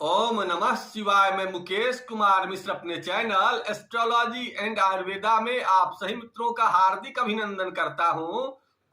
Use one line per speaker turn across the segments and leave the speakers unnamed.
ओम नमः शिवाय। मैं मुकेश कुमार मिश्र अपने चैनल एस्ट्रोलॉजी एंड आयुर्वेदा में आप सभी मित्रों का हार्दिक अभिनंदन करता हूं।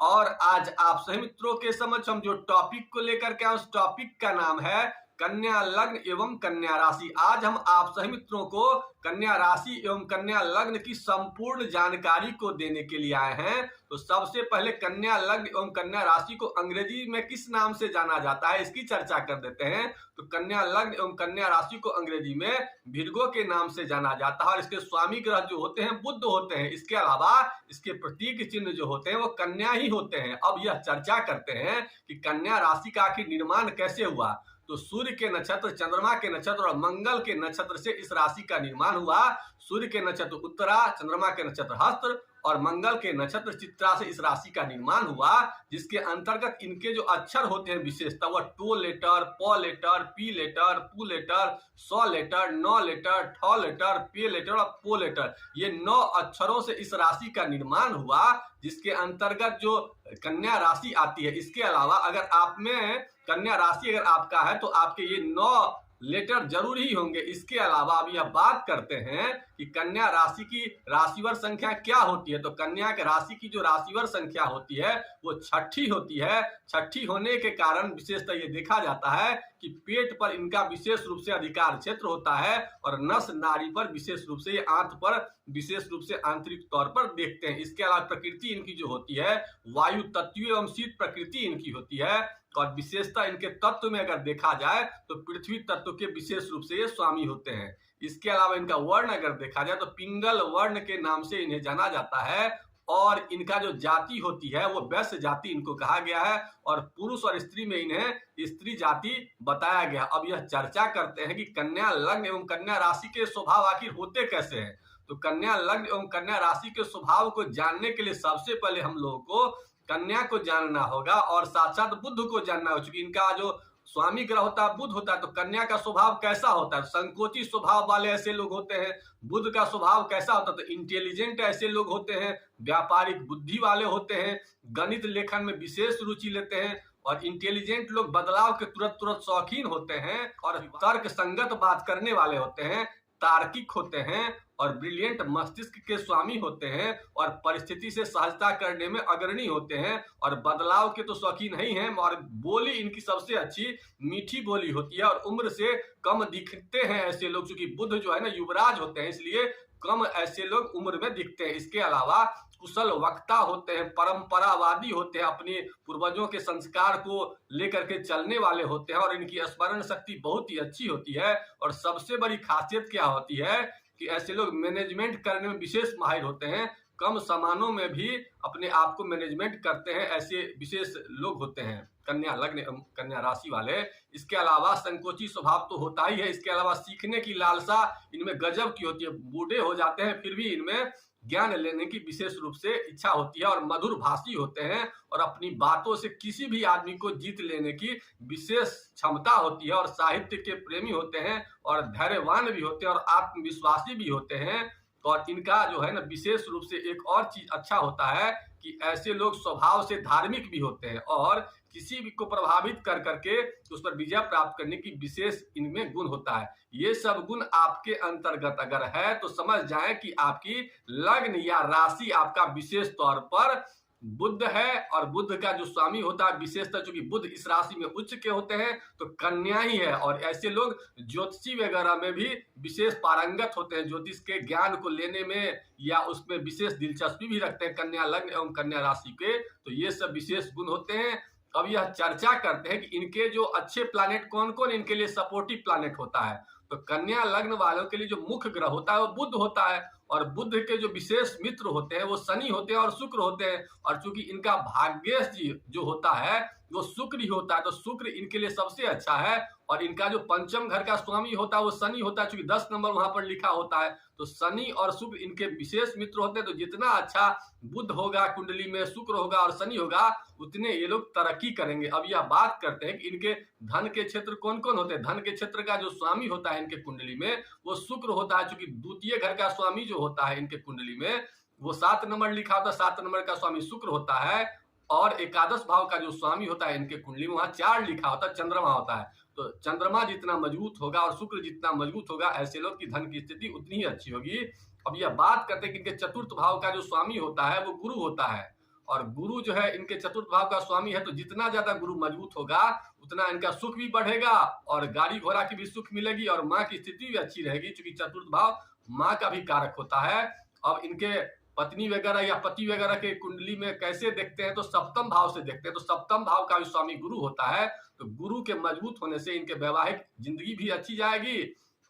और आज आप सभी मित्रों के समक्ष हम जो टॉपिक को लेकर के आए उस टॉपिक का नाम है कन्या लग्न एवं कन्या राशि। आज हम आप सभी मित्रों को कन्या राशि एवं कन्या लग्न की संपूर्ण जानकारी को देने के लिए आए हैं। तो सबसे पहले कन्या लग्न एवं कन्या राशि को अंग्रेजी में किस नाम से जाना जाता है इसकी चर्चा कर देते हैं। तो कन्या लग्न एवं कन्या राशि को अंग्रेजी में विर्गो के नाम से जाना जाता है और इसके स्वामी ग्रह जो होते हैं बुध होते हैं। इसके अलावा इसके प्रतीक चिन्ह जो होते हैं वो कन्या ही होते हैं। अब यह चर्चा करते हैं कि कन्या राशि का आखिर निर्माण कैसे हुआ। तो सूर्य के नक्षत्र, चंद्रमा के नक्षत्र और मंगल के नक्षत्र से इस राशि का निर्माण हुआ। सूर्य के नक्षत्र उत्तरा, चंद्रमा के नक्षत्र हस्त और मंगल के नक्षत्र चित्रा से इस राशि का निर्माण हुआ, जिसके अंतर्गत इनके जो अक्षर होते हैं विशेषता वह टो लेटर, प लेटर, पी लेटर, पू लेटर, सौ लेटर, नौ लेटर, ठ लेटर, पे लेटर और पो लेटर, ये 9 अक्षरों से इस राशि का निर्माण हुआ, जिसके अंतर्गत जो कन्या राशि आती है। इसके अलावा अगर आप में कन्या राशि अगर आपका है तो आपके ये 9 लेटर जरूर ही होंगे। इसके अलावा अब यह बात करते हैं कि कन्या राशि की राशिवर संख्या क्या होती है। तो कन्या के राशि की जो राशिवर संख्या होती है वो छठी होती है। छठी होने के कारण विशेषतः ये देखा जाता है कि पेट पर इनका विशेष रूप से अधिकार क्षेत्र होता है और नस नाड़ी पर विशेष रूप से, ये आंत पर विशेष रूप से आंतरिक तौर पर देखते हैं। इसके अलावा प्रकृति इनकी जो होती है वायु तत्व एवं शीत प्रकृति इनकी होती है और विशेषता इनके तत्व में अगर देखा जाए तो पृथ्वी तत्व के विशेष रूप से ये स्वामी होते हैं। इसके अलावा इनका वर्ण अगर देखा जाए तो पिंगल वर्ण के नाम से इन्हें जाना जाता है और इनका जो जाति होती है वो वैश्य जाति इनको कहा गया है और पुरुष और स्त्री में इन्हें स्त्री जाति बताया गया। अब यह चर्चा करते हैं कि कन्या लग्न एवं कन्या राशि के स्वभाव आखिर होते कैसे हैं। तो कन्या लग्न एवं कन्या राशि के स्वभाव को जानने के लिए सबसे पहले हम लोगों को कन्या को जानना होगा और साथ साथ बुध को जानना होगा, क्योंकि इनका जो स्वामी ग्रह होता है बुध होता है। तो कन्या का स्वभाव कैसा होता है, संकोची स्वभाव वाले ऐसे लोग होते हैं। बुध का स्वभाव कैसा होता है, तो इंटेलिजेंट ऐसे लोग होते हैं, व्यापारिक बुद्धि वाले होते हैं, गणित लेखन में विशेष रुचि लेते हैं और इंटेलिजेंट लोग बदलाव के तुरंत शौकीन होते हैं और तर्क संगत बात करने वाले होते हैं, तार्किक होते हैं और ब्रिलियंट मस्तिष्क के स्वामी होते हैं और परिस्थिति से सहजता करने में अग्रणी होते हैं और बदलाव के तो शौकीन ही हैं। और बोली इनकी सबसे अच्छी मीठी बोली होती है और उम्र से कम दिखते हैं ऐसे लोग, क्योंकि बुध जो है ना युवराज होते हैं, इसलिए कम ऐसे लोग उम्र में दिखते हैं। इसके अलावा कुशल वक्ता होते हैं, परंपरावादी होते हैं, अपने पूर्वजों के संस्कार को लेकर के चलने वाले होते हैं और इनकी स्मरण शक्ति बहुत ही अच्छी होती है। और सबसे बड़ी खासियत क्या होती है कि ऐसे लोग मैनेजमेंट करने में विशेष माहिर होते हैं, कम सामानों में भी अपने आप को मैनेजमेंट करते हैं, ऐसे विशेष लोग होते हैं कन्या लग्न एवं कन्या राशि वाले। इसके अलावा संकोची स्वभाव तो होता ही है, इसके अलावा सीखने की लालसा इनमें गजब की होती है। बूढ़े हो जाते हैं फिर भी इनमें ज्ञान लेने की विशेष रूप से इच्छा होती है और मधुर भाषी होते हैं और अपनी बातों से किसी भी आदमी को जीत लेने की विशेष क्षमता होती है और साहित्य के प्रेमी होते हैं और धैर्यवान भी होते हैं और आत्मविश्वासी भी होते हैं। और इनका जो है ना विशेष रूप से एक और चीज अच्छा होता है कि ऐसे लोग स्वभाव से धार्मिक भी होते हैं और किसी भी को प्रभावित कर करके उस पर विजय प्राप्त करने की विशेष इनमें गुण होता है। ये सब गुण आपके अंतर्गत अगर है तो समझ जाएं कि आपकी लग्न या राशि आपका विशेष तौर पर बुध है और बुध का जो स्वामी होता है विशेषतः चूंकि बुध इस राशि में उच्च के होते हैं तो कन्या ही है। और ऐसे लोग ज्योतिषी वगैरह में भी विशेष पारंगत होते हैं, ज्योतिष के ज्ञान को लेने में या उसमें विशेष दिलचस्पी भी रखते हैं कन्या लग्न एवं कन्या राशि के। तो ये सब विशेष गुण होते हैं। अब यह चर्चा करते हैं कि इनके जो अच्छे प्लैनेट कौन कौन इनके लिए सपोर्टिव प्लैनेट होता है। तो कन्या लग्न वालों के लिए जो मुख्य ग्रह होता है वो बुध होता है और बुध के जो विशेष मित्र होते हैं वो शनि होते हैं और शुक्र होते हैं। और चूंकि इनका भाग्येश जी जो होता है वो शुक्र ही होता है तो शुक्र इनके लिए सबसे अच्छा है। और इनका जो पंचम घर का स्वामी होता है वो शनि होता है, चूंकि 10 नंबर वहां पर लिखा होता है। तो शनि और शुक्र इनके विशेष मित्र होते हैं। तो जितना अच्छा बुध होगा कुंडली में, शुक्र होगा और शनि होगा, उतने ये लोग तरक्की करेंगे। अब यह बात करते हैं कि इनके धन के क्षेत्र कौन कौन होते हैं। धन के क्षेत्र का जो स्वामी होता है इनके कुंडली में वो शुक्र होता है, चूंकि द्वितीय घर का स्वामी जो होता है इनके कुंडली में वो 7 नंबर लिखा होता है, 7 नंबर का स्वामी शुक्र होता है। और एकादश भाव का जो स्वामी होता है इनके कुंडली में वहां 4 लिखा होता है, चंद्रमा होता है। तो चंद्रमा जितना मजबूत होगा और शुक्र जितना मजबूत होगा, ऐसे लोग की धन की स्थिति उतनी ही अच्छी होगी। अब यह बात करते हैं कि इनके चतुर्थ भाव का जो स्वामी होता है वो गुरु होता है, और गुरु जो है इनके चतुर्थ भाव का स्वामी है, तो जितना ज्यादा गुरु मजबूत होगा उतना इनका सुख भी बढ़ेगा और गाड़ी घोड़ा की भी सुख मिलेगी और माँ की स्थिति भी अच्छी रहेगी, क्योंकि चतुर्थ भाव माँ का भी कारक होता है। अब इनके पत्नी वगैरह या पति वगैरह के कुंडली में कैसे देखते हैं, तो सप्तम भाव से देखते हैं, तो सप्तम भाव का भी स्वामी गुरु होता है। तो गुरु के मजबूत होने से इनके वैवाहिक जिंदगी भी अच्छी जाएगी।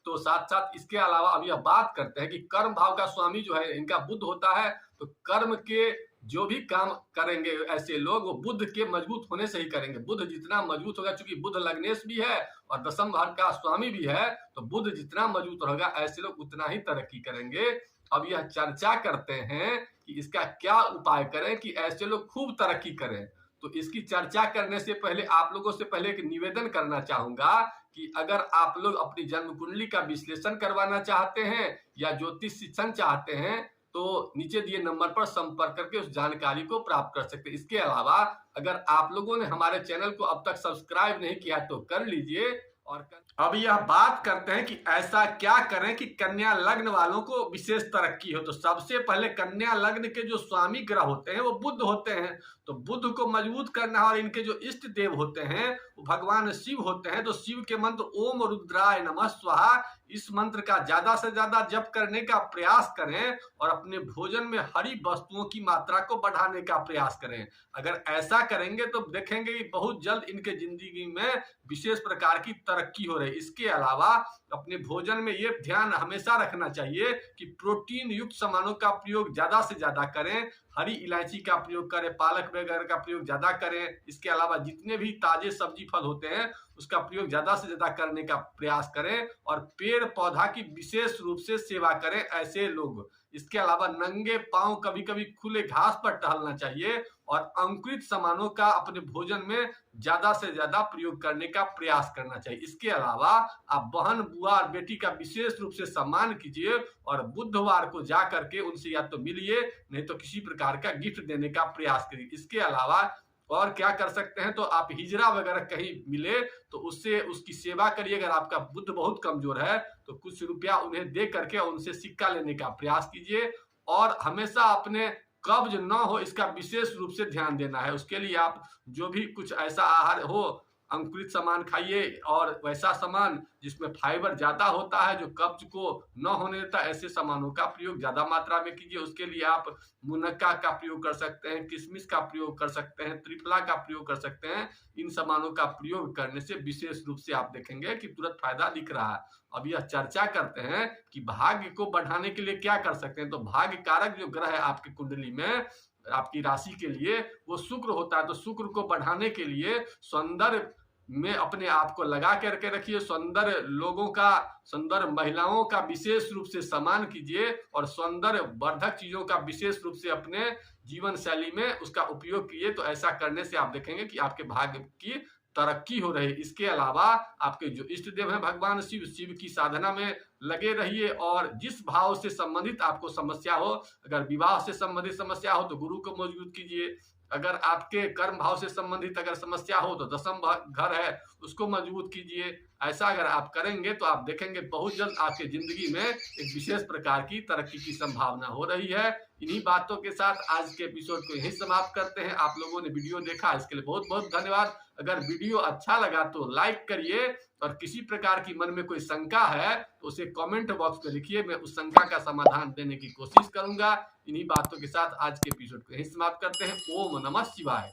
तो साथ साथ इसके अलावा अब यह बात करते हैं कि कर्म भाव का स्वामी जो है इनका बुध होता है, तो कर्म के जो भी काम करेंगे ऐसे लोग वो बुध के मजबूत होने से ही करेंगे। बुध जितना मजबूत होगा, चूंकि बुध लग्नेश भी है और दशम भाव का स्वामी भी है, तो बुध जितना मजबूत होगा ऐसे लोग उतना ही तरक्की करेंगे। अब यह चर्चा करते हैं कि इसका क्या उपाय करें कि ऐसे लोग खूब तरक्की करें। तो इसकी चर्चा करने से पहले आप लोगों से पहले एक निवेदन करना चाहूंगा कि अगर आप लोग अपनी जन्म कुंडली का विश्लेषण करवाना चाहते हैं या ज्योतिष शिक्षण चाहते हैं, तो नीचे दिए नंबर पर संपर्क करके उस जानकारी को प्राप्त कर सकते हैं। इसके अलावा अगर आप लोगों ने हमारे चैनल को अब तक सब्सक्राइब नहीं किया तो कर लीजिए। और अब यह बात करते हैं कि ऐसा क्या करें कि कन्या लग्न वालों को विशेष तरक्की हो। तो सबसे पहले कन्या लग्न के जो स्वामी ग्रह होते हैं वो बुध होते हैं, तो बुध को मजबूत करना है। और इनके जो इष्ट देव होते हैं वो भगवान शिव होते हैं, तो शिव के मंत्र ओम रुद्राय नमः स्वाहा, इस मंत्र का ज्यादा से ज्यादा जप करने का प्रयास करें और अपने भोजन में हरी वस्तुओं की मात्रा को बढ़ाने का प्रयास करें। अगर ऐसा करेंगे तो देखेंगे कि बहुत जल्द इनके जिंदगी में विशेष प्रकार की तरक्की हो रही है। इसके अलावा अपने भोजन में ये ध्यान हमेशा रखना चाहिए कि प्रोटीन युक्त सामानों का प्रयोग ज्यादा से ज्यादा करें, हरी इलायची का प्रयोग करें, पालक वगैरह का प्रयोग ज्यादा करें। इसके अलावा जितने भी ताजे सब्जी फल होते हैं उसका प्रयोग ज्यादा से ज्यादा करने का प्रयास करें और पेड़ पौधा की विशेष रूप से सेवा करें ऐसे लोग। इसके अलावा नंगे पांव कभी कभी खुले घास पर टहलना चाहिए और अंकुरित सामानों का अपने भोजन में ज्यादा से ज्यादा प्रयोग करने का प्रयास करना चाहिए। इसके अलावा आप बहन बुआ और बेटी का विशेष रूप से सम्मान कीजिए और बुधवार को जा करके उनसे या तो मिलिए, नहीं तो किसी प्रकार का गिफ्ट देने का प्रयास करिए। इसके अलावा और क्या कर सकते हैं, तो आप हिजरा वगैरह कहीं मिले तो उससे उसकी सेवा करिए। अगर आपका बुद्ध बहुत कमजोर है तो कुछ रुपया उन्हें दे करके उनसे सिक्का लेने का प्रयास कीजिए। और हमेशा अपने कब्ज न हो इसका विशेष रूप से ध्यान देना है। उसके लिए आप जो भी कुछ ऐसा आहार हो, अंकुरित सामान खाइए और वैसा सामान जिसमें फाइबर ज्यादा होता है जो कब्ज को न होने देता, ऐसे सामानों का प्रयोग ज्यादा मात्रा में कीजिए। उसके लिए आप मुनक्का का प्रयोग कर सकते हैं, किशमिश का प्रयोग कर सकते हैं, त्रिफला का प्रयोग कर सकते हैं। इन सामानों का प्रयोग करने से विशेष रूप से आप देखेंगे कि तुरंत फायदा दिख रहा है। अब यह चर्चा करते हैं कि भाग्य को बढ़ाने के लिए क्या कर सकते हैं। तो भाग्य कारक जो ग्रह है आपकी कुंडली में, आपकी राशि के लिए वो शुक्र होता है। तो शुक्र को बढ़ाने के लिए सौंदर्य में अपने आप को लगा करके रखिए, सौंदर्य लोगों का, सौंदर्य महिलाओं का विशेष रूप से सम्मान कीजिए और सौंदर्य वर्धक चीजों का विशेष रूप से अपने जीवन शैली में उसका उपयोग कीजिए। तो ऐसा करने से आप देखेंगे कि आपके भाग्य की तरक्की हो रही। इसके अलावा आपके जो इष्ट देव हैं भगवान शिव, शिव की साधना में लगे रहिए और जिस भाव से संबंधित आपको समस्या हो, अगर विवाह से संबंधित समस्या हो तो गुरु को मजबूत कीजिए। अगर आपके कर्म भाव से संबंधित अगर समस्या हो तो दशम घर है उसको मजबूत कीजिए। ऐसा अगर आप करेंगे तो आप देखेंगे बहुत जल्द आपके जिंदगी में एक विशेष प्रकार की तरक्की की संभावना हो रही है। इन्हीं बातों के साथ आज के एपिसोड को यहीं समाप्त करते हैं। आप लोगों ने वीडियो देखा इसके लिए बहुत बहुत धन्यवाद। अगर वीडियो अच्छा लगा तो लाइक करिए और किसी प्रकार की मन में कोई शंका है तो उसे कमेंट बॉक्स में लिखिए, मैं उस शंका का समाधान देने की कोशिश करूंगा। इन्हीं बातों के साथ आज के एपिसोड को यहीं समाप्त करते हैं। ओम नमः शिवाय।